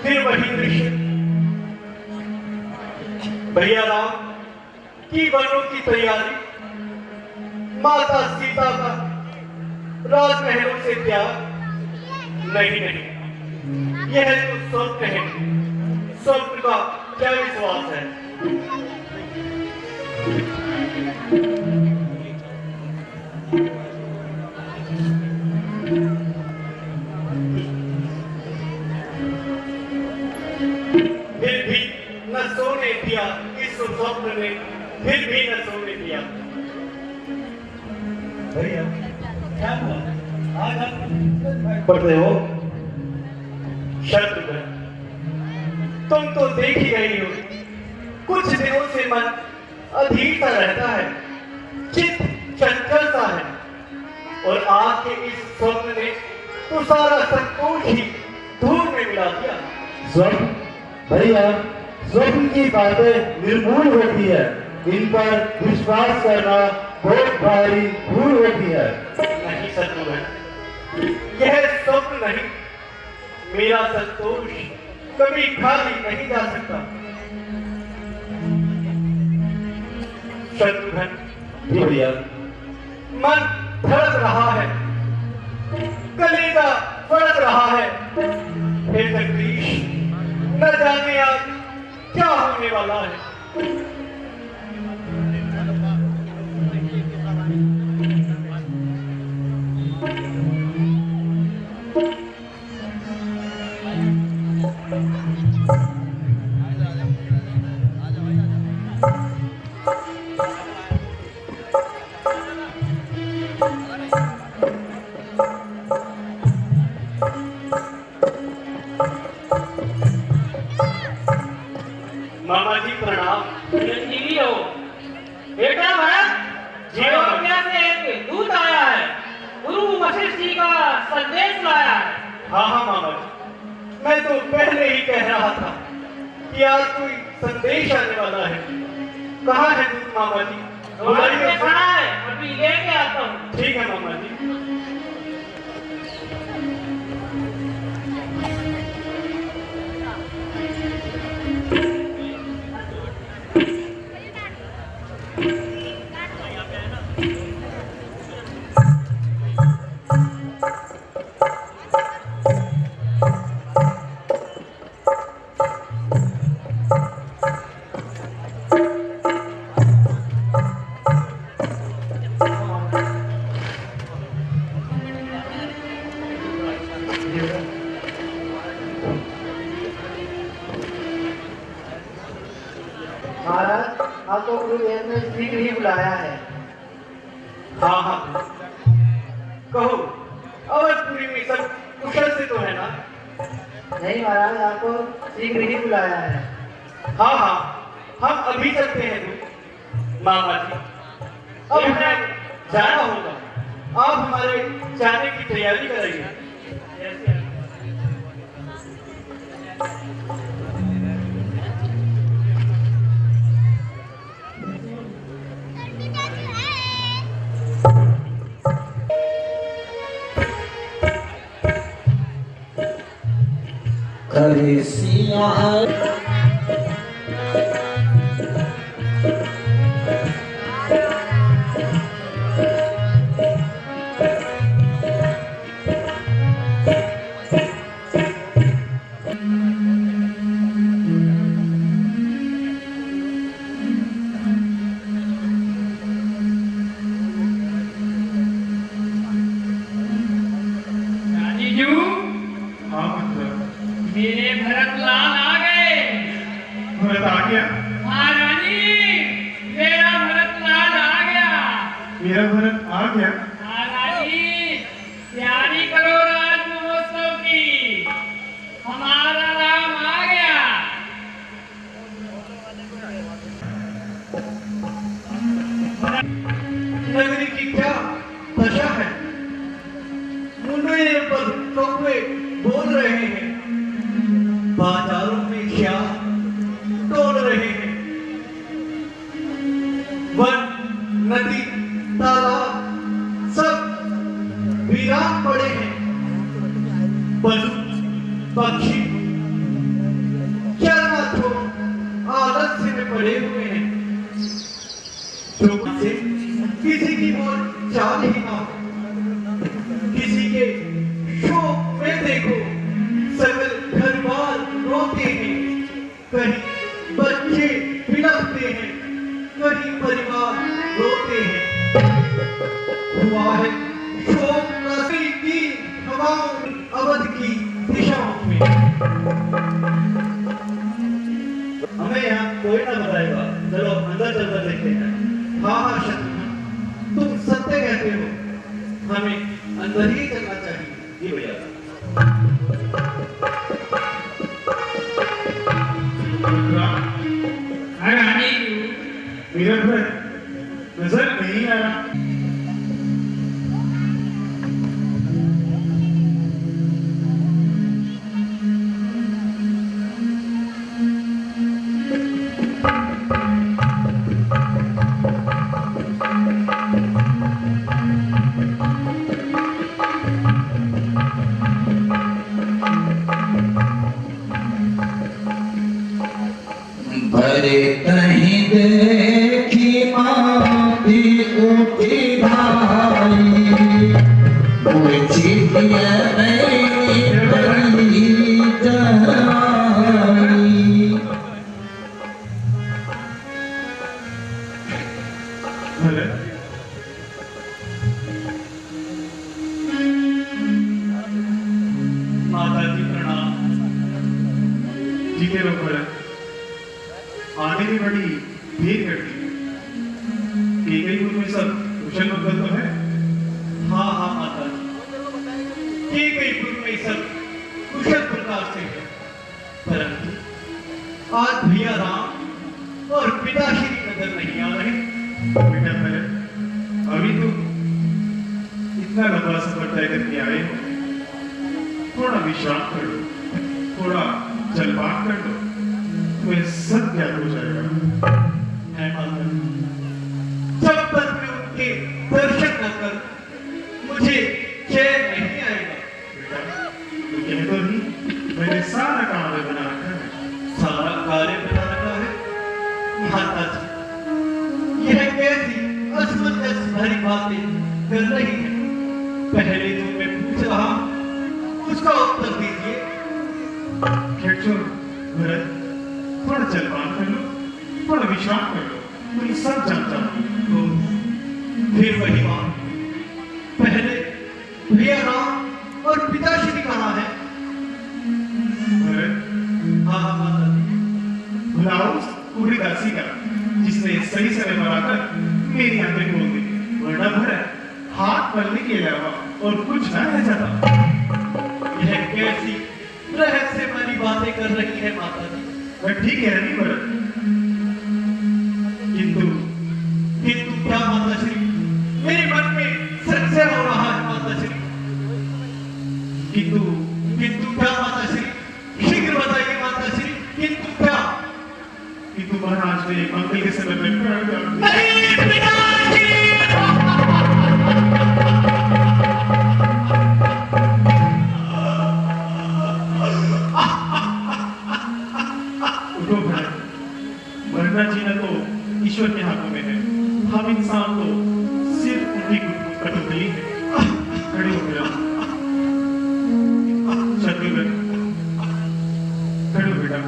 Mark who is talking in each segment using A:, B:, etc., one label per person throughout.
A: फिर वही दृश्य। भैया राम की वनों की तैयारी, माता सीता का राजमहलों से प्यार। नहीं नहीं, यह तो स्वप्न है। स्वप्न का क्या विश्वास है। फिर भी न सोने दिया इस स्वप्न ने, फिर भी न सोने दिया।
B: भैया क्या हुआ? आज आप
A: पढ़ रहे हो? शत्रुघ्न, तुम तो देख ही रही हो, कुछ दिनों से मन अधीर सा रहता है, चित्त चंचल सा है, और आज के इस स्वप्न ने तो सारा संतोष ही धूल में मिला दिया।
B: स्वप्न? भैया स्वप्न की बातें निर्मूल होती है, इन पर विश्वास करना बहुत भारी भूल होती है।
A: नहीं शत्रुघ्न, यह स्वप्न नहीं, मेरा संतोष कभी खाली नहीं जा सकता। शत्रुघ्न,
B: भैया
A: मन धड़क रहा है, कलेजा फड़क रहा है। हे जगदीश, न जाने आज क्या होने वाला है। मामा जी प्रणाम।
C: चिरंजीवी हो। बेटा भरत, अयोध्या से एक दूत आया है, गुरु वशिष्ठ जी का संदेश लाया है।
A: हाँ हाँ मामा जी, मैं तो पहले ही कह रहा था कि आज कोई संदेश आने वाला है। कहाँ है दूत मामा जी?
C: द्वार पे खड़ा है, अभी लेके आता हूँ।
A: ठीक है मामा जी।
D: महाराज, आपको गुरुदेव ने शीघ्र ही बुलाया है।
A: हाँ हाँ, कहो, अवधपुरी में सब कुशल से तो है ना?
D: नहीं महाराज, आपको शीघ्र ही बुलाया है।
A: हाँ हाँ, हम अभी चलते हैं दूत। मामा जी, अब हमें जाना होगा। आप हमारे जाने की तैयारी कराइए।
E: करे सिया
C: रानीजू, मेरे भरत लाल आ गए।
A: भरत आ गया?
C: हाँ रानी, मेरा भरत लाल आ गया।
A: मेरा भरत आ गया?
C: हाँ रानी, तैयारी करो राज महोत्सव की, हमारा राम आ गया।
A: नगरी की क्या दशा है? मुंडे पर कौवे बोल रहे हैं, बाजारों में ख्याल तोड़ रहे हैं। वन, नदी, तालाब सब वीरान पड़े हैं। पशु, पक्षी में पड़े हुए हैं, जो से किसी की बोल चाल ही ना हो। किसी के शोक में देखो सकल घर बार रोते हैं, कहीं बच्चे बिलखते हैं, कहीं परिवार रोते हैं। हुआ है शोक नसी की हवाओं अवध की दिशाओं में।
B: हमें यहाँ कोई ना बताएगा, चलो अंदर चलकर देखते हैं।
A: हाँ शत्रु, तुम सत्य कहते हो, हमें अंदर ही चलना चाहिए।
B: जी भैया।
E: वीरभद्र नजर नहीं आ रहा।
F: भरे कहीं देखी माती उठी भाई, पूछी दिया नहीं बड़ी जहानी।
A: माता जी प्रणाम।
E: जीते रहो भरत। आने की बड़ी भीड़ करती है। कई में सब कुशल मंगल तो है।
A: हाँ हाँ माता जी, कई में सब कुशल प्रकार से है, परंतु आज भैया राम और पिताश्री नजर नहीं आ रहे।
E: बेटा भरत, अभी तो इतना लंबा सफर तय करके आए हो, थोड़ा विश्राम कर लो, थोड़ा जलपान कर लो, तो ये सब ज्ञात हो जाएगा।
A: है माता जी, जब तक मैं उनके दर्शन न कर मुझे चैन नहीं आएगा।
E: बेटा, तो कह तो नहीं, मैंने सारा कार्य बना रखा है।
A: सारा कार्य बना रखा है। माता जी, यह कैसी असमंजस भरी बातें कर रही है। पहले जो मैं पूछ रहा हूं, उसका उत्तर दीजिए।
E: खैर छोड़ भरत, थोड़ा जलपान कर लो, थोड़ा विश्राम कर लो, तो ये सब जानता हूँ।
A: तो फिर वही बात, पहले भैया राम और पिताश्री कहाँ है?
E: भरत,
A: हाँ हाँ माता जी।
E: बुलाओ उस कुबड़ी दासी का, जिसने सही समय पर आकर मेरी आंखें खोल दी, वरना भरत हाथ मलने के अलावा और कुछ ना रह जाता।
A: यह कैसी रहस्य भरी बातें कर रही है माता जी?
E: मैं ठीक है नहीं भरत, किंतु
A: किंतु क्या माता श्री? मेरे मन में संशय हो रहा है माता श्री।
E: किंतु
A: किंतु क्या माता श्री? शीघ्र बताइए माता श्री, किंतु क्या?
E: किंतु महाराज ने मंगल के समय में प्राण त्याग दिया।
A: नहीं पिताश्री!
E: उठो भरत, मरना जीना तो ईश्वर के हाथों में है। हम इंसान तो सिर्फ उनकी कठपुतली है। खड़े हो गया शत्रुघ्न, खड़े हो बेटा।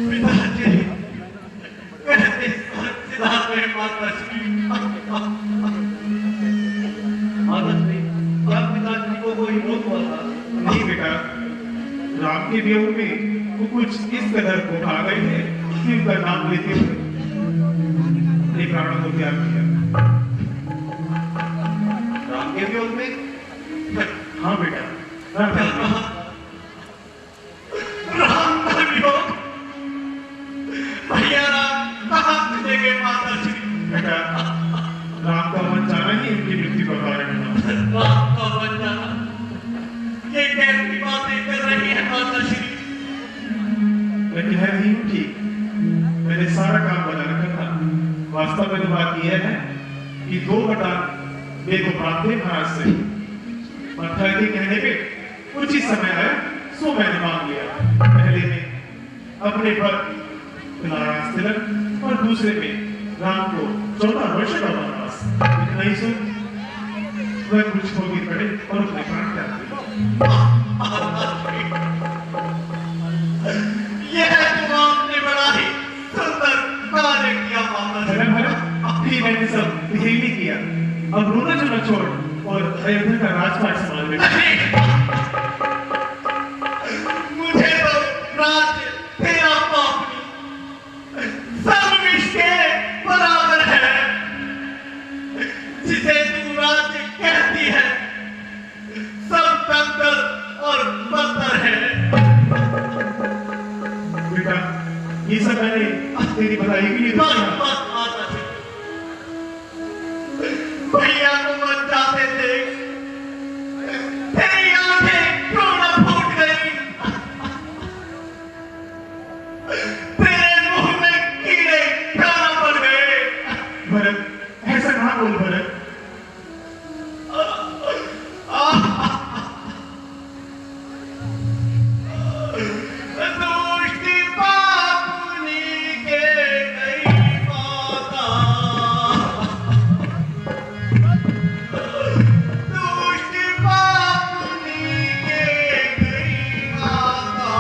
A: पिताश्री, कहते सिद्धार्थ में माता श्री। माता श्री, क्या पिताश्री को कोई रोग हुआ था?
E: नहीं बेटा, राम के वियोग में वो कुछ इस कदर को खा गए थे कि उनका नाम लेते हुए अपने प्राणों को त्याग किया।
A: राम के वियोग में?
E: हाँ बेटा, राम का वियोग।
A: राम का वियोग? भैया राम कहाँ चले गए माता श्री?
E: बेटा, राम का मन जाना ही उनकी मृत्यु का कारण था।
A: राम का वचन, ये कैसी बातें कर रही है माता श्री?
E: मैं कह रही हूँ ठीक, मैंने सारा काम बना रखा था। वास्तव में तो बात यह है कि 2 वरदान मेरे को प्राप्त हुए महाराज से। माता के कहने पे उचित समय आया, सो मैंने मांग लिया। पहले में अपने पर राज तिलक और दूसरे में राम को 14 वर्ष का वनवास। इतना ही सुन वह कुछ हो गिर पड़े और अपने प्राण त्याग दिए।
A: यह तो आपने बड़ा ही सुंदर कार्य किया माता जी।
E: फिर मैंने सब यही नहीं किया। अब रोना चुना छोड़ और अयोध्या का राजपाट संभाल ले।
A: मुझे तो राज्य तेरा पाप सब विष के बराबर है। जिसे तू राज्य कहती है सब कंकर और पत्थर है।
E: बेटा ये सब मैंने तेरी भलाई के लिए
A: बस
E: किया।
A: बस माता जी, भैया को मत जाते थे, तेरी आंखें क्यों न फूट गई? तेरे मुंह में कीड़े क्यों न पड़ गए?
E: भरत ऐसा ना बोल भरत।
A: दोस्ती पापुनी के गई माता, दोस्ती पापुनी के गई माता,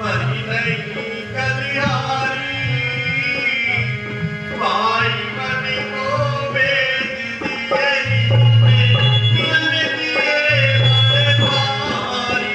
A: मरी नहीं कलिहारी, भाई बन को भेज दिए तूने, दिल दिए बड़े भारी।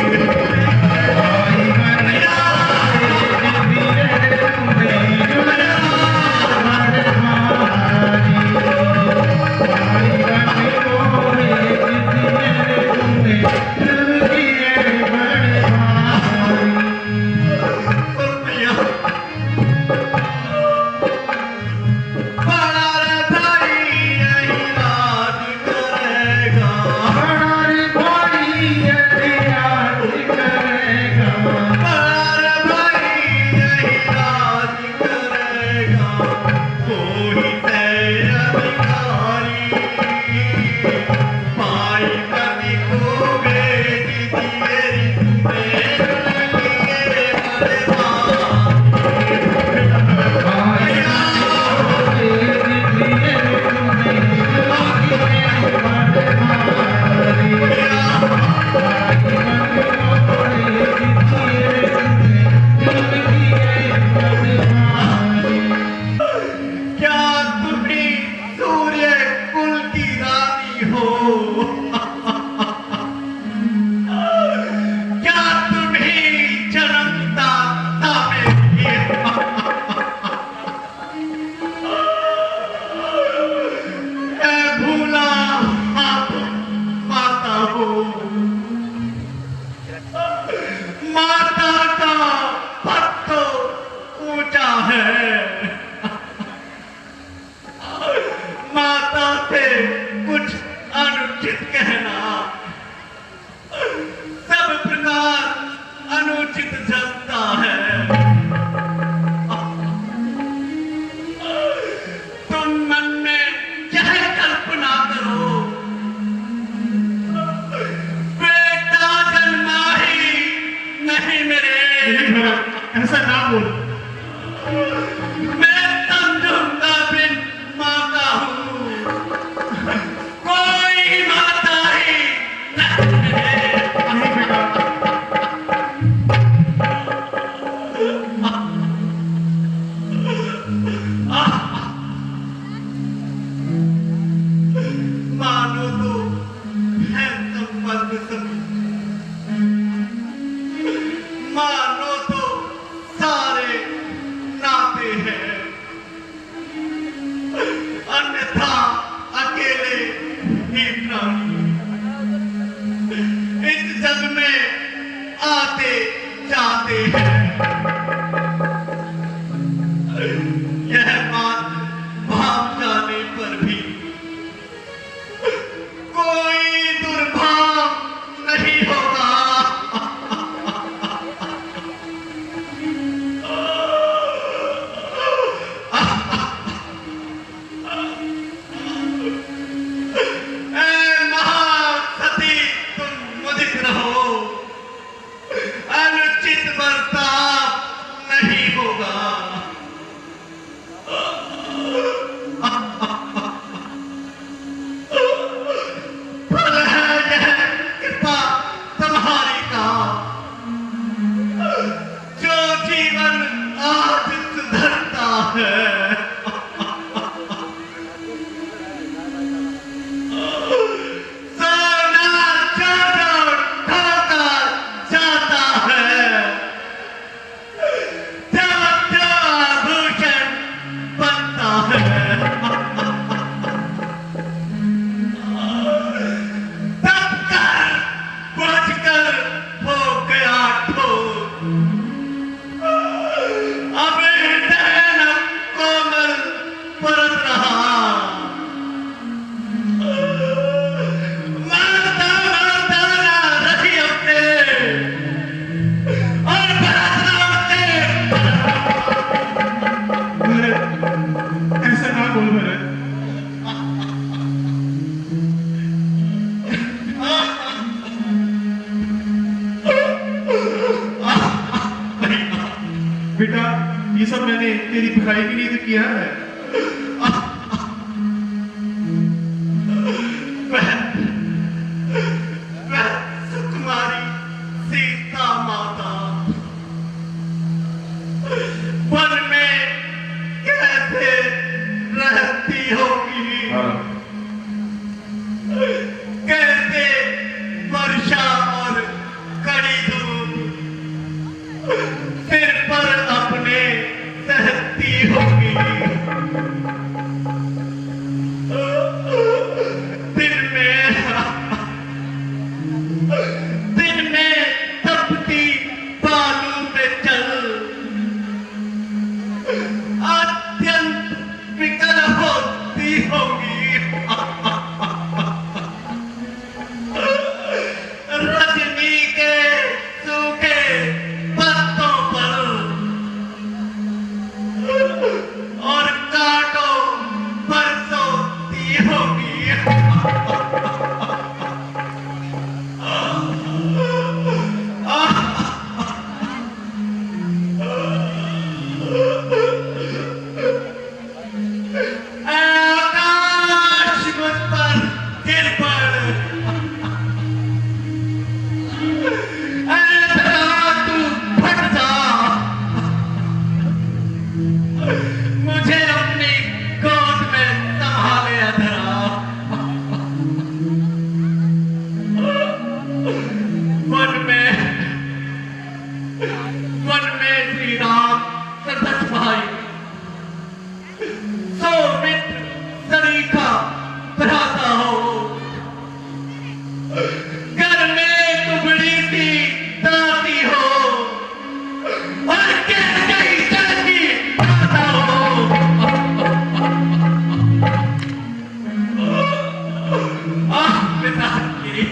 B: Thank you.
A: हो, क्या तुम्हें जन्मता था मेरे मैं भूला माता हो, माता का पद तो ऊंचा है, माता से कुछ अनुचित कहना सब प्रकार अनुचित जसता है। तुम मन में यह कल्पना करो, बेटा जन्मा ही नहीं मेरे,
E: ऐसा ना बोल।
A: मैं समझूंगा बिन माँ का हूँ, कोई माता ही नहीं है।
E: नहीं बेटा,
A: मानो तो है संबंध सब, मानो तो सारे नाते हैं, अन्यथा अकेले ही प्राणी इस जग में आते जाते हैं। यह बात भाव जाने पर भी कोई दुर्भाव नहीं होगा। ऐ महासती तुम मुदित रहो, अनुचित बर्ताव नहीं होगा। फल है यह कृपा तुम्हारी का, जो जीवन आज सुधरता है। सोना जो ढोकर जाता है, जो आभूषण बनता है, तब कर बुझकर हो गया ठोक। अब नैन कोमल परत रहा, माता माता ना रही अपने, और भरत नामते
E: भरत, ऐसा ना बोल भरत। बेटा, ये सब मैंने तेरी भलाई के लिए तो किया है।
A: वह सुकुमारी सीता माता वन में कैसे रहती होगी, कैसे वर्षा और कड़ी धूप सिर पर अपने सहती होगी। पिताश्री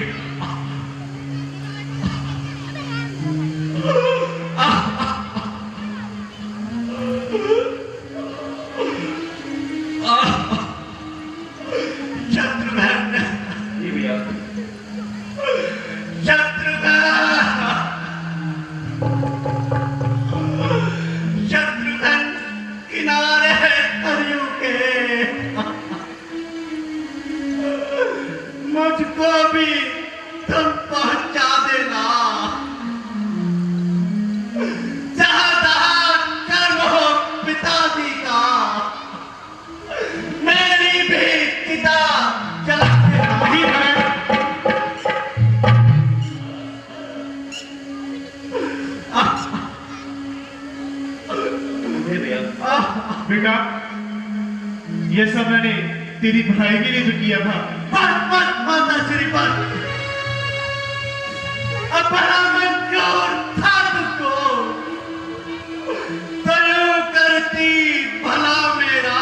A: शत्रुघ्न
C: जी भैया
A: शत्रुघ्न किनारे करियो के मुझको भी तुम पहुंचा देना जहां जहां कर्म हो पिताजी का मेरी भी पिता चला
E: जी महाराज
C: जी भैया
E: बेटा ये सब मैंने तेरी भलाई के लिए जो किया था
A: बस माता श्री पर अब बड़ा मंजूर था तुझको तो यूं करती भला मेरा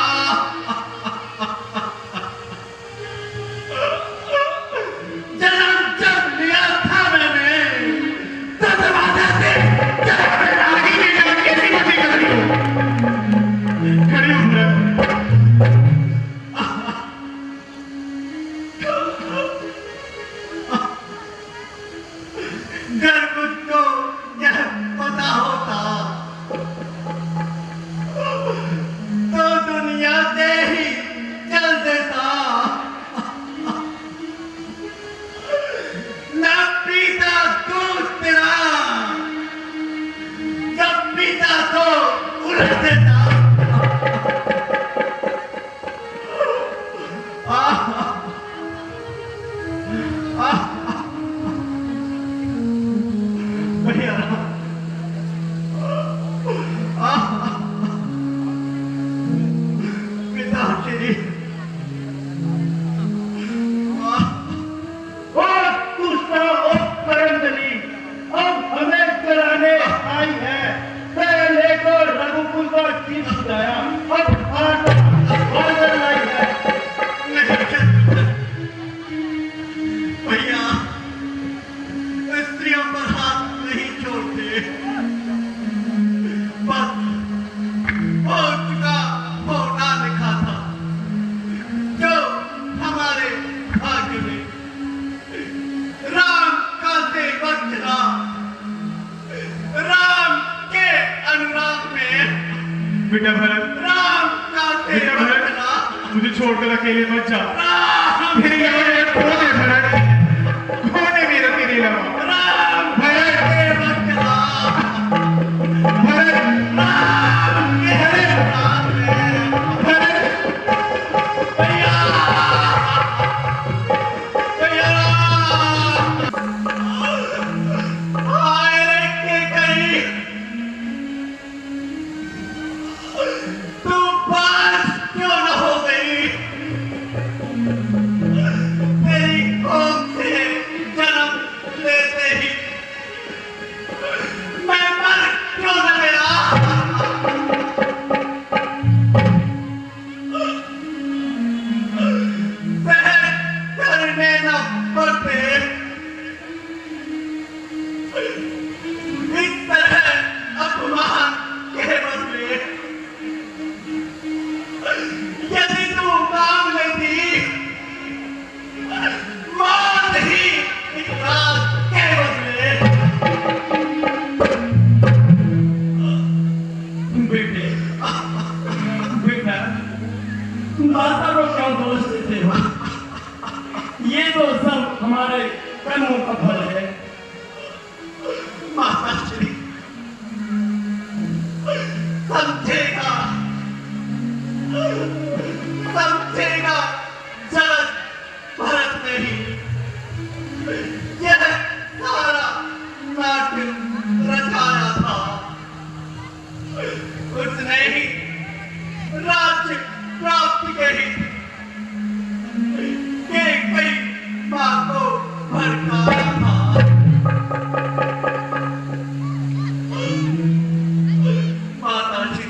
A: जन्म जब लिया था मैंने तो दरवाजा से
E: आगे नहीं जा कैसी बातें कर रही हो खड़ी हो बेटा
A: घर मुझको यह पता होता तो दुनिया से ही चल देता ना पीता दूध तेरा जब पीता तो उलट देता भैया पिताश्री
B: और दूसरा उपकरणजली अब हमें कराने आई है पहले तो रघुकुल का चीज बुलाया अब ऑर्डर लाई है
A: भैया स्त्रियों पर हाथ नहीं छोड़ते बस हो चुका होना लिखा था जो हमारे भाग्य में राम का सेवक चला राम के अनुराग में
E: बेटा भरत
A: राम का
E: बेटा
A: सेवक
E: भरत
A: चला
E: मुझे छोड़कर अकेले मत जा
A: राम
E: मेरे यहाँ में कौन है भरत कौन है मेरा तेरे अलावा
A: राम के सेवक चला
E: भरत
A: राम के अनुराग में
E: भरत
A: भैया भैया आए रे के कहीं तू पास क्यों न हो गई तेरी कोख से जन्म लेते ही मैं मर क्यों न गया सहन करने न पड़ते इस तरह अपमान के बदले यदि तू मांग लेती मौत ही इकरार के बदले
B: बेटे बेटा माता को क्यों दोष देते हो ये तो सब हमारे कर्मों का फल है
A: माता श्री समझेगा समझेगा जगत भरत नहीं यह सारा नाट्य रचाया था उसने ही राज्य प्राप्ति के ही कई माँ को भड़काया था माता जी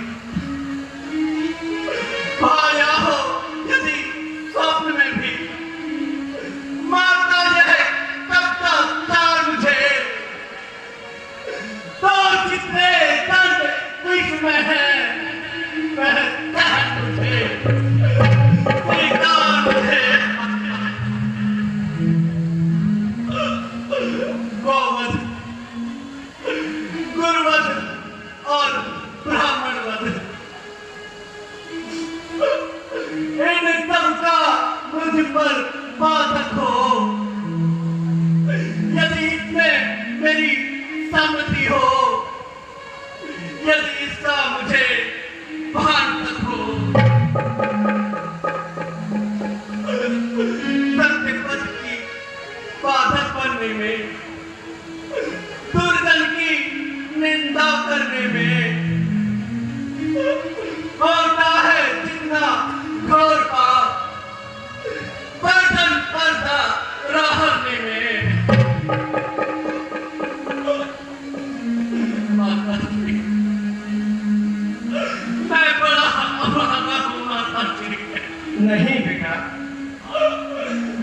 A: आया हो यदि स्वप्न में भी माता करने में, दुर्जन की निंदा करने में होता है जितना घोर पाप बर्तन पर्दा रहने में। माता जी, मैं बड़ा अभागा हूँ माता जी।
B: नहीं बेटा,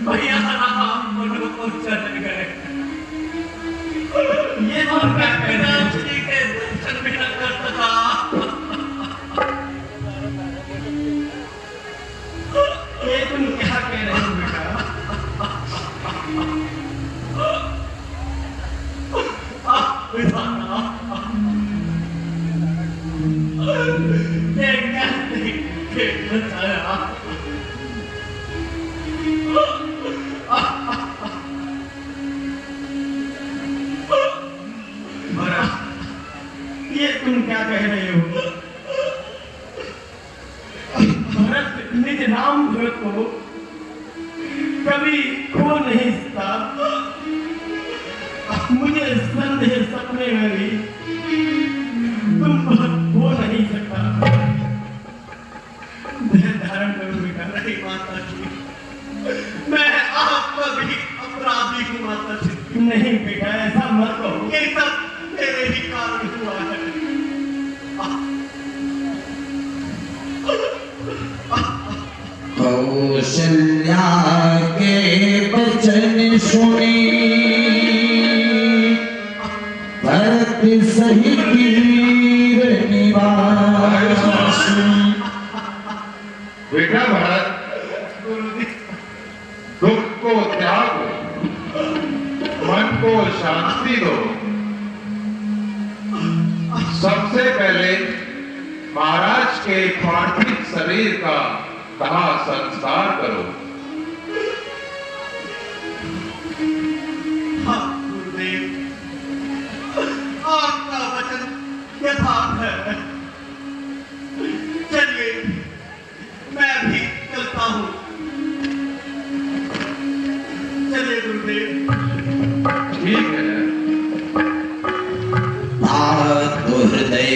A: भैया राम मनु को चले गए,
B: ये तुम क्या कह रहे हो?
A: श्री के दर्शन भी न कर सका।
B: ये तुम क्या कह रहे हो बेटा?
A: विधाना, ये कहते के बचाया।
B: भरत, ये तुम क्या कह रहे हो? भरत निज राम भरत को कभी खो नहीं सकता। मुझे संदेह सपने में भी तुम भरत खो नहीं सकता। धैर्य धारण करो बेटा।
A: नहीं माता जी, मैं आपका भी अपराधी हूँ माता जी।
B: नहीं बेटा, ऐसा मत कहो।
A: ये सब मेरे ही कारण हुआ है।
F: कौशल्या के वचन सुनी भरत सही वीर निवास।
E: बेटा भरत, दुख को त्यागो, मन को शांति दो। सबसे पहले महाराज के पार्थिव शरीर का दाह संस्कार करो।
A: हाँ गुरुदेव, आपका वचन यथार्थ है। चलिए मैं भी चलता हूँ। चलिए गुरुदेव।
E: ठीक है।
F: हृदय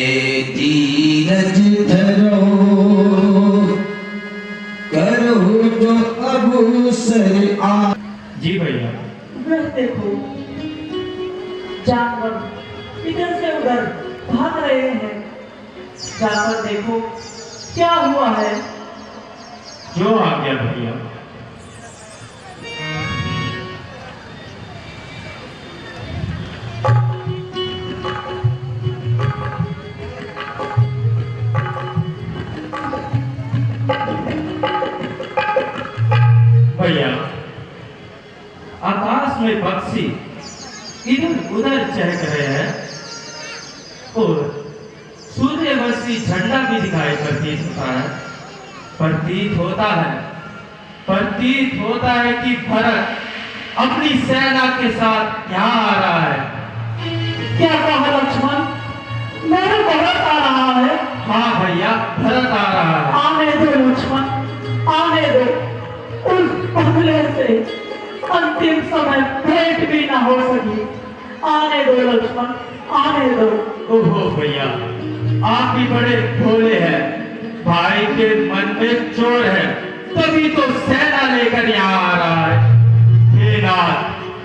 F: धीरज धरो, करो जो अवसर आ।
C: जी भैया।
G: वह देखो, जानवर इधर से उधर भाग रहे हैं। जाकर देखो क्या हुआ है।
C: जो आ गया भैया। भैया, आकाश में पक्षी इधर उधर चहक रहे हैं और सूर्यवंशी झंडा भी दिखाई प्रतीत होता है कि भरत अपनी सेना के साथ यहाँ आ रहा है।
G: क्या कहा लक्ष्मण? मेरे भरत आ रहा है।
C: हाँ भैया, भरत आ रहा है।
G: आने दो लक्ष्मण, आने दो। उस पहले से अंतिम समय भेंट भी ना हो सकी। आने दो लक्ष्मण, आने दो।
C: ओहो भैया, आप भी बड़े भोले हैं। भाई के मन में चोर है, तभी तो सेना लेकर यहाँ आ रहा है।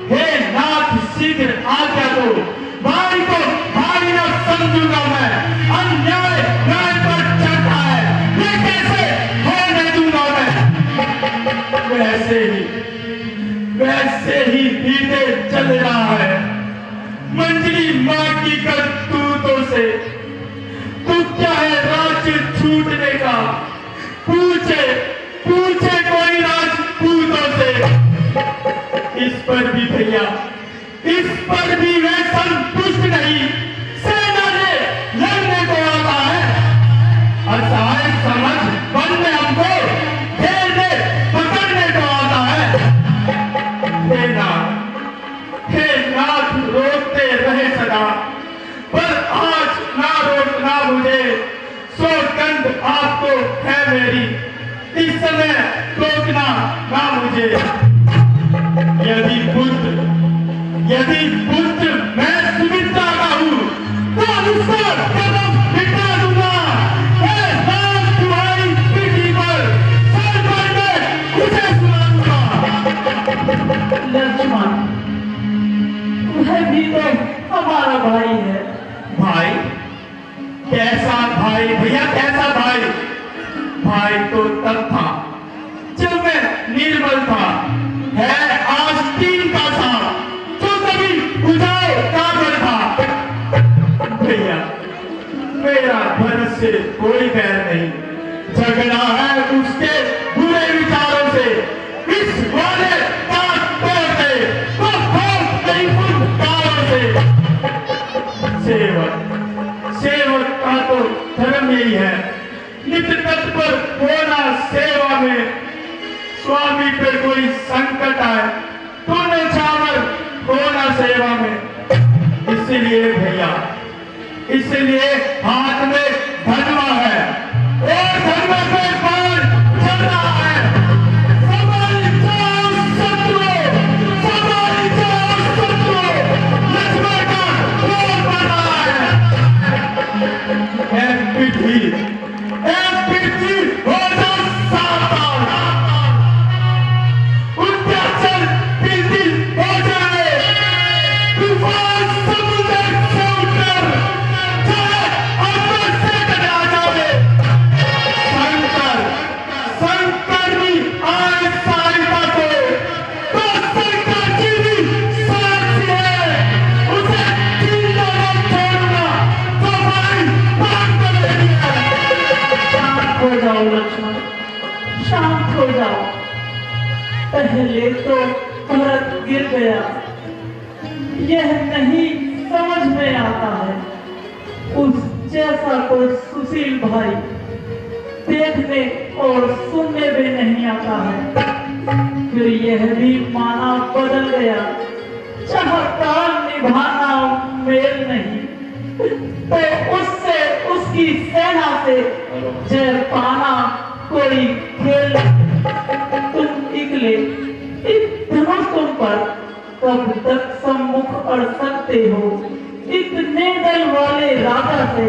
C: हे नाथ शीघ्र आज्ञा दो। भाई को भाई न समझूंगा मैं। अन्याय न्याय पर चढ़ता है, ये कैसे होने दूंगा मैं। वैसे ही बीते चल रहा है मंजली माँ की करतूतों से। तू क्या है राज्य छूटने का? पूछे कोई राजपूतों से। इस पर भी भैया, इस पर भी मैं संतुष्ट नहीं। सेना ने लड़ने को आता है, असहाय समझ वन में हमको घेरने पकड़ने को आता है। हे नाथ रोकते रहे सदा, पर आज ना रोकना मुझे। सौगंध आपको है मेरी, इस समय रोकना ना मुझे। यदि पुत्र मैं सुमित्रा का हूँ तो उसका कदम मिटा दूंगा। मैं नाम तुम्हारी पीठी पर सर पर मैं उसे सुना दूंगा।
G: लक्ष्मण, वह भी तो हमारा भाई है।
C: भाई? कैसा भाई भैया, कैसा भाई? भाई तो तब था जब मैं निर्बल था, है आस्तीन का सा जो कभी बुझाए काबर था। भैया, मेरा भरत से कोई बैर नहीं, झगड़ा है उसके बुरे विचारों से। इस वाले का तोड़ते तो भोग नहीं फुटकारों से। सेवक का तो धर्म यही है, नित्य तत्पर होना सेवा में। स्वामी पर कोई संकट आए तो न्यौछावर होना सेवा में। इसलिए भैया, इसलिए हाथ में धनवा है और धनवा पे बाण चल रहा है। संभाल जाओ शत्रु, संभाल जाओ शत्रु, लक्ष्मण का क्रोध बढ़ रहा है। पृथ्वी हो जाओ सावधान, उद्याचल बिल्कुल हो जाए। तूफान समुद्र से उठकर चाहे आकाश से टकरा जाए। शंकर भी आए सहायता को, तो शंकर की भी साक्षी है। उसे जिंदा न छोड़ूंगा तो भाई बात कर देनी है।
G: शांत हो जाओ लक्ष्मण, शांत हो जाओ। पहले तो भरत गिर गया, यह नहीं समझ में आता है। उस जैसा कोई सुशील भाई देखने और सुनने में नहीं आता है। फिर यह भी माना बदल गया, चाहता निभाना मेल नहीं, तो उससे उसकी सेना से जय पाना कोई खेल नहीं। तुम निकले, एक धनुष तुम पर कब तक सम्मुख अड़ सकते हो? इतने दल वाले राजा से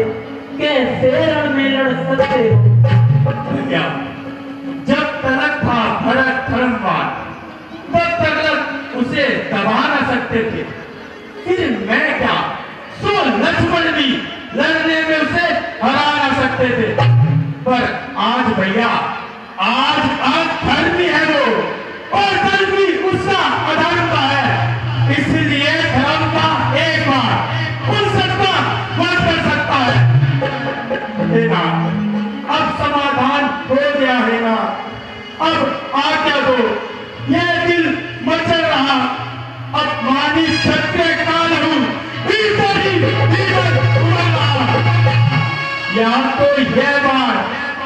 G: कैसे रण में लड़ सकते हो?
C: भैया, जब तलक था भरत धर्मवान, तब तक उसे दबा न सकते थे। फिर मैं क्या, सो लक्ष्मण भी लड़ने में उसे हरा न सकते थे। पर आज भैया, आज अधर्मी है वो, और धर्म भी उसका अधर्म का है। इसलिए धर्म का एक बार उन सबका वध कर सकता है। देना, अब समाधान हो गया है ना, अब आज्ञा दो। यह दिल मचल रहा, अब मानी क्षत्रिय काल हूं, भीतर ही भीतर उमड़ रहा। या तो यह बार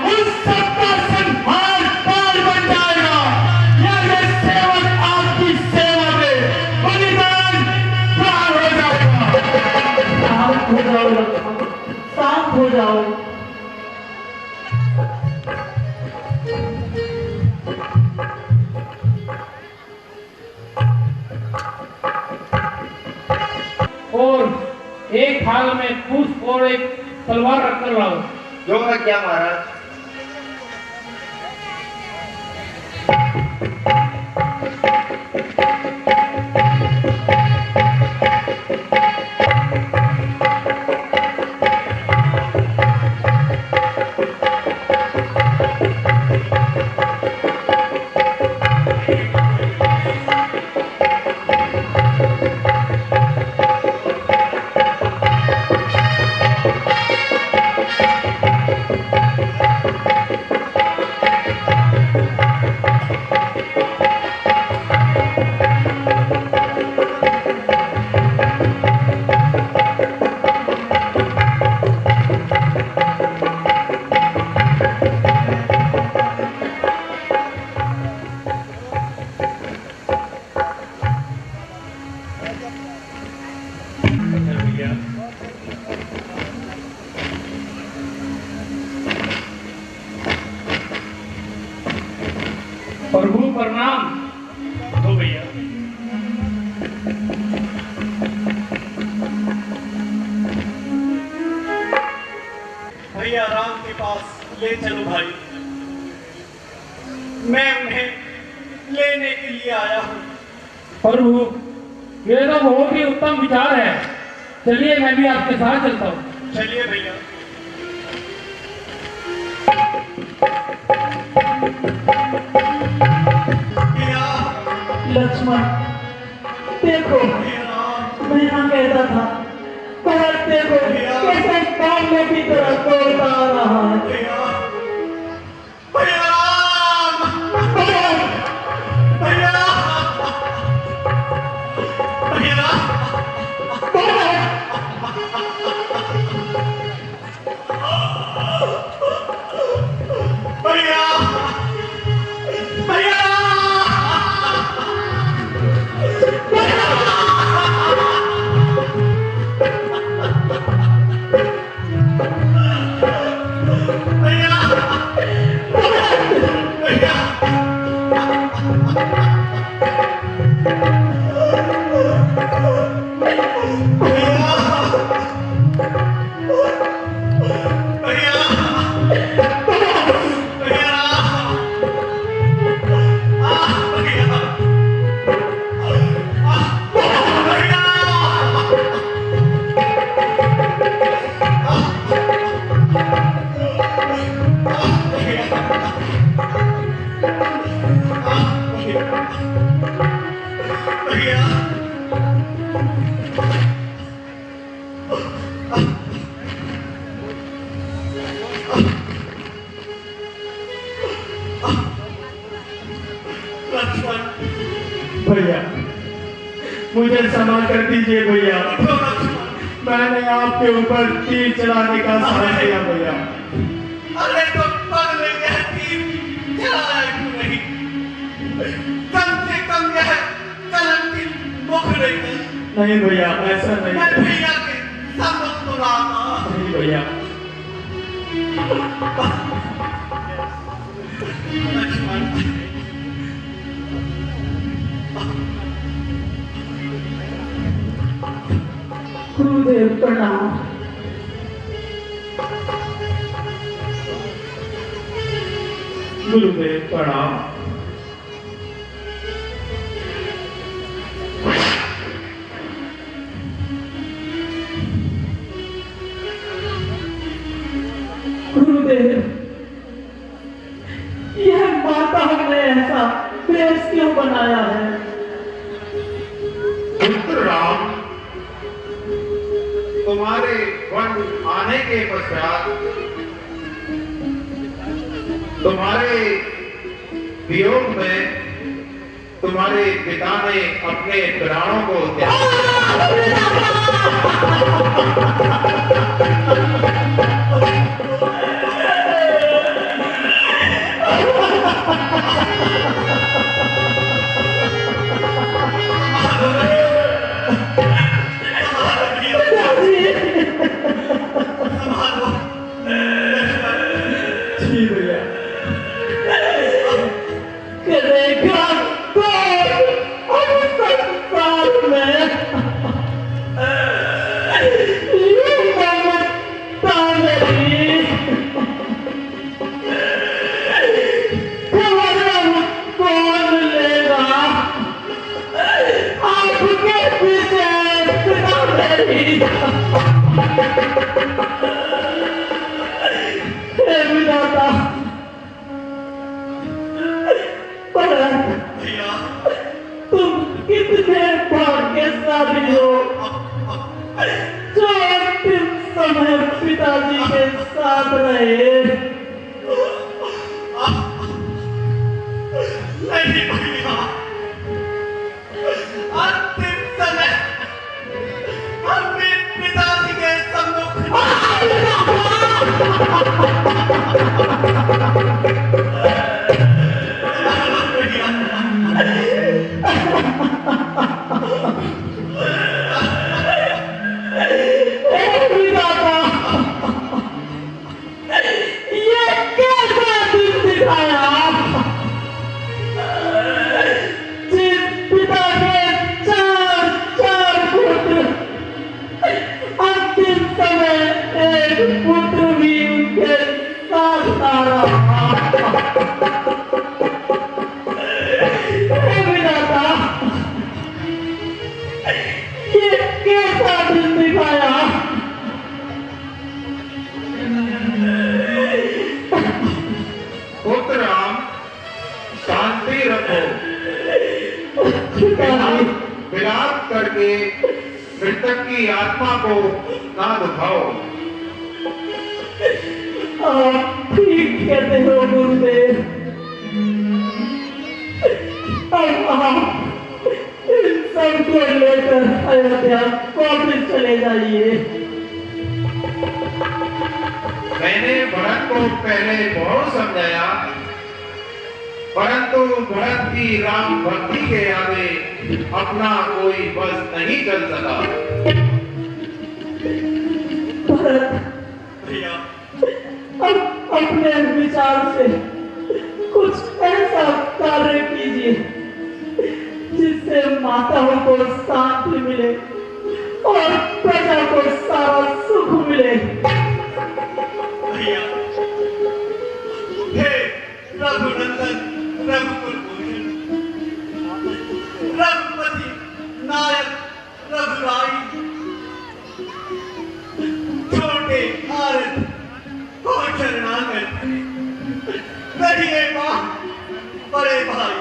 C: उन सबका संहार पार बन जाएगा, या ये सेवक आपकी सेवा में बलिदान प्राण हो जाएगा।
G: शांत हो जाओ लक्ष्मण, शांत हो जाओ।
H: और एक थाल में पुष्प और एक तलवार रखकर लाओ।
A: जो मैं क्या महाराज।
H: प्रभु प्रणाम।
A: हो भैया। ले चलो भाई, मैं उन्हें लेने के लिए आया हूँ।
H: प्रभु, ये तो बहुत ही उत्तम विचार है। चलिए मैं भी आपके साथ चलता हूँ।
A: चलिए भैया। भैया,
G: लक्ष्मण देखो, मैं यहाँ कहता था, पर देखो कैसे पागलों की तरह दौड़ता आ रहा है।
A: भैया, भैया, भैया, भैया, भैया, भैया,
C: भैया मुझे क्षमा कर दीजिए भैया, मैंने आपके ऊपर तीर चलाने का साहस किया भैया।
A: अरे तो पगले यह तीर चलाया क्यों नहीं? कम से कम यह कलम की मुख रही है।
C: नहीं भैया, ऐसा
A: मैं
C: नहीं।
A: भैया के सम्मुख तो रहा।
C: नहीं भैया,
A: लक्ष्मण,
G: गुरुदेव प्रणाम।
C: गुरुदेव प्रणाम।
G: गुरुदेव, यह माता ने ऐसा क्लेश क्यों बनाया है?
E: पुत्र राम, तुम्हारे वन आने के पश्चात तुम्हारे वियोग में तुम्हारे पिता ने अपने प्राणों को
C: जी भैया।
G: करेगा कौन अब संसार में? यूं ममता मेरी खबर कौन लेगा? आपके पीछे पिता मेरी। हे विधाता,
A: भैया,
G: तुम कितने भाग्यशाली हो जो अंतिम समय पिताजी के साथ रहे।
A: नहीं भैया, अंतिम समय हम भी पिताजी के सम्मुख
G: ये कैसा दिन दिखाया? जिस पिता के चार चार पुत्र, अंतिम समय एक पुत्र भी उनके साथ था। ये कैसा दिन दिखाया।
E: पुत्र राम, शांति रखो। विलाप करके मृतक की आत्मा को ना दुखाओ।
G: आप ठीक कहते हो गुरुदेव। अब आप इन सबको लेकर अयोध्या वापस चले जाइए।
E: मैंने भरत को पहले बहुत समझाया, परंतु भरत की राम भक्ति के आगे अपना कोई बस नहीं चल सका।
G: भरत,
A: भैया
G: अब अपने विचार से कुछ ऐसा कार्य कीजिए जिससे माताओं को शांति मिले और प्रजा को सारा सुख मिले।
A: भैया हे रघुनंदन, रघुकुल भूषण, रघुपति नायक रघुराई, छोटे आरत को शरणागत करिए मां बड़े भाई।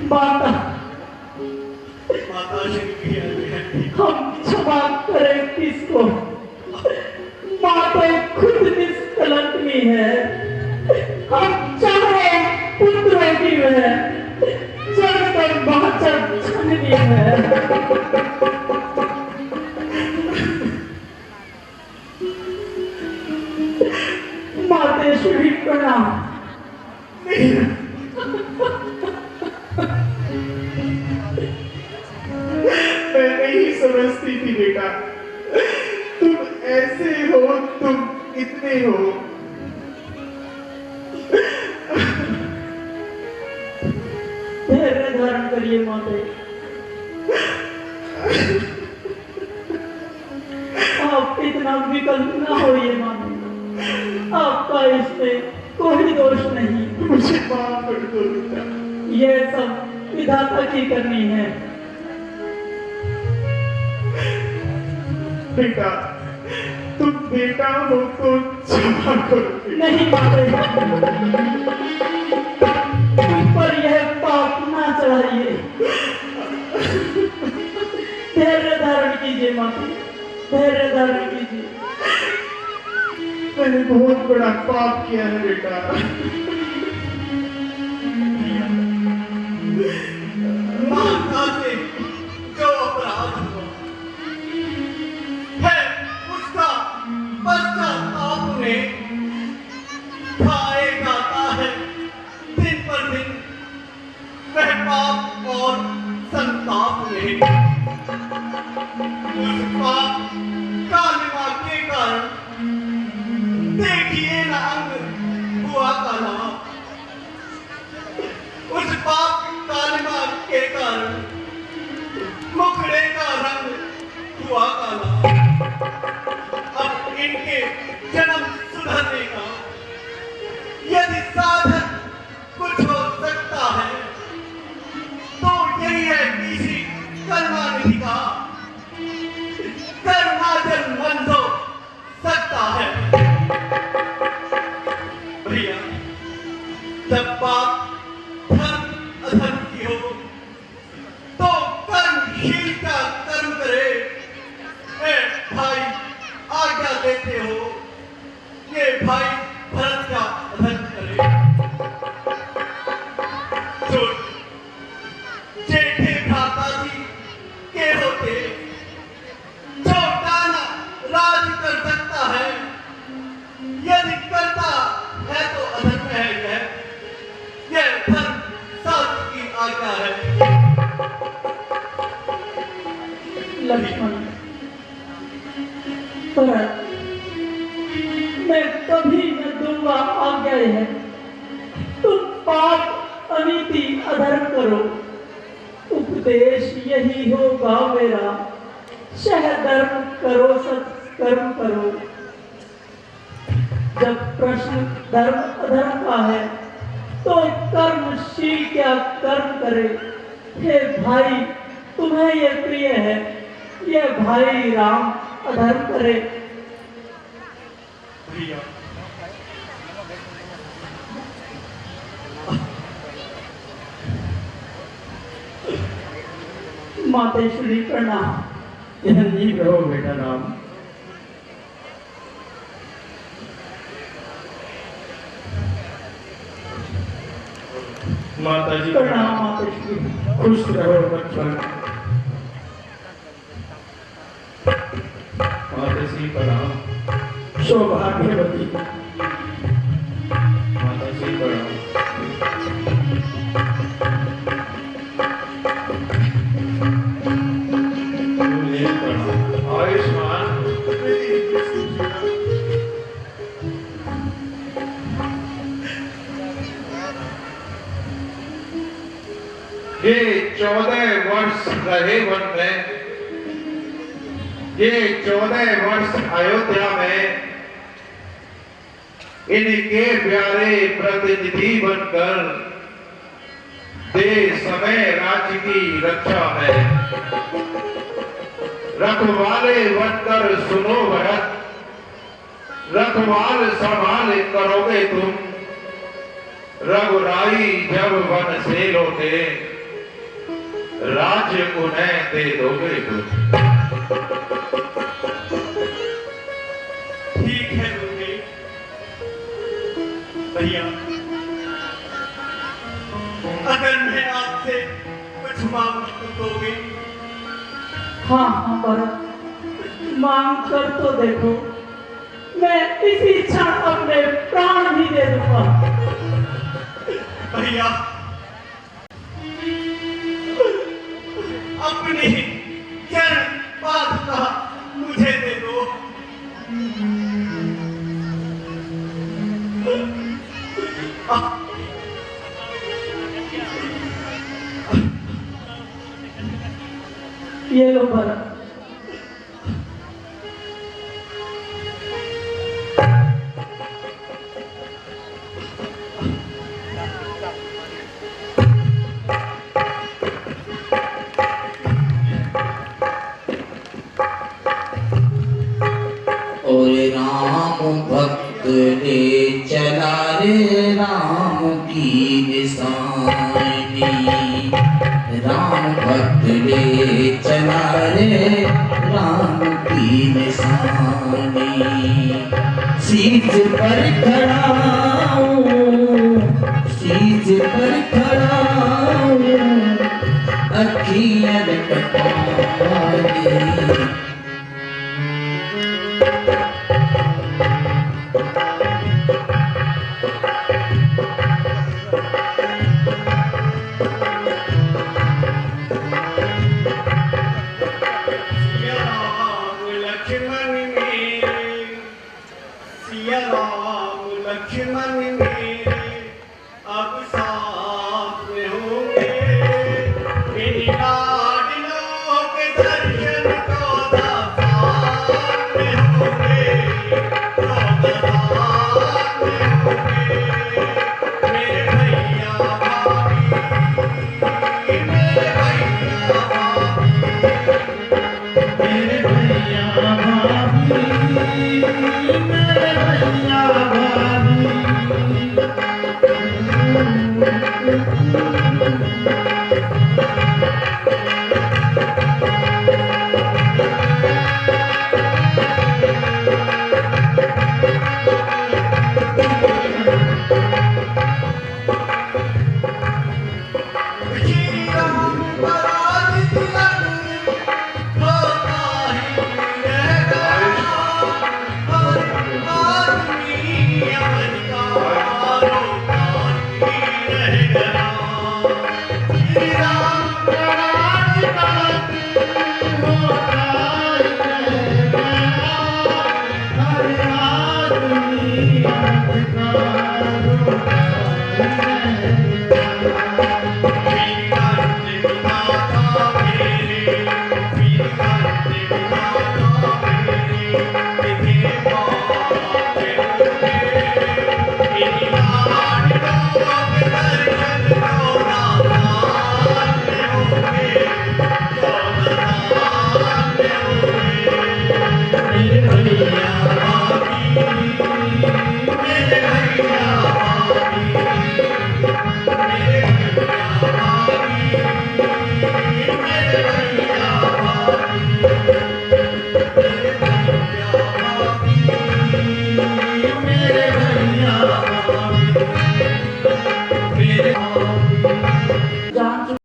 G: माता,
A: माता श्री
G: हम क्षमा करें किसको? माँ तो खुद निष्कलंकी है। हम चाहे पुत्रों की वह जब तक बहुचर छननी है। मातेश्वरी प्रणाम।
B: मैं नहीं समझती थी बेटा, तुम ऐसे हो, तुम इतने हो।
G: धैर्य धारण करिए माते। आप इतना विकल्प न होइए माते। आपका इसमें कोई दोष नहीं।
B: मुझे माफ कर दो बेटा।
G: यह सब विधाता की करनी है।
B: बेटा, तुम बेटा हो तो क्षमा करो बेटा।
G: नहीं माते, पर यह पाप ना चढ़ाइए। धैर्य धारण कीजिए माते, धैर्य धारण कीजिए।
B: मैंने बहुत बड़ा पाप किया है बेटा।
A: माता से जो अपराध हुआ है उसका पश्चाताप में खाए जाता है दिन पर दिन वह पाप और संताप में। उस पाप कालिमा के कारण देखिए ना अंग हुआ काला। उस पाप कालिमा के कारण मुखड़े का रंग हुआ काला। अब इनके जन्म सुधरने का यदि साधन कुछ हो सकता है तो यही है किसी करुणानिधि का करुणाजल बंद हो सकता है। भैया, जब बात धर्म अधर्म की हो तो कर्मशील का कर्म करे। ए भाई, आज्ञा देते हो ये भाई भरत का अधर्म करे। जेठे भ्राता जी के होते छोटा ना राज कर सकता है। यदि करता है तो अधर्म है यह धर्म शास्त्र की आज्ञा है।
G: लक्ष्मण, भरत, मैं कभी न दूंगा आज्ञा है। तुम पाप अनीति अधर्म करो, उपदेश यही होगा मेरा। सहधर्म करो, सत्कर्म करो। जब प्रश्न धर्म अधर्म का है तो कर्मशील क्या कर्म करे। हे भाई, तुम्हें ये प्रिय है, ये भाई राम अधर्म करे।
A: भैया,
G: मातेश्वरी प्रणाम।
C: यह नींव रहो बेटा राम। माता जी
G: प्रणाम मातेश्वरी।
C: खुश रहो बचपन। माता श्री प्रणाम। सौभाग्यवती माता श्री प्रणाम। आयुष्मान
E: ये 14 वर्ष रहे वन में, ये 14 वर्ष अयोध्या में इनके प्यारे प्रतिनिधि बनकर देश समय राज्य की रक्षा में रखवाले बनकर सुनो भरत, रखवाल संभाल करोगे तुम, रघुराई जब वन से लौटे राज्य उन्हें दे दोगे तुम।
A: ठीक है दूंगी भैया। अगर मैं आपसे कुछ मांग दोगे?
G: हाँ हाँ भरत, मांग कर तो देखो, मैं इसी क्षण अपने प्राण भी दे दूंगा।
A: भैया, अपनी चरण पादुका मुझे दे दो।
G: ये लो भरत।
F: और राम भक्त ने चला रे राम की निशानी, राम भक्त ने चला रे राम की निशानी। शीश पर खड़ा हूँ, शीश पर खड़ा हूँ, अखियाँ कटारी।
A: सिया राम लक्ष्मण मेरे, सिया राम लक्ष्मण मेरे अब साथ में होंगे। मेरी लाडलों के दर्शन को दास्तान में होंगे, तो दास्तान में होंगे। मेरे भैया भाभी, मेरे भैया भाभी,
B: मेरे भैया भाभी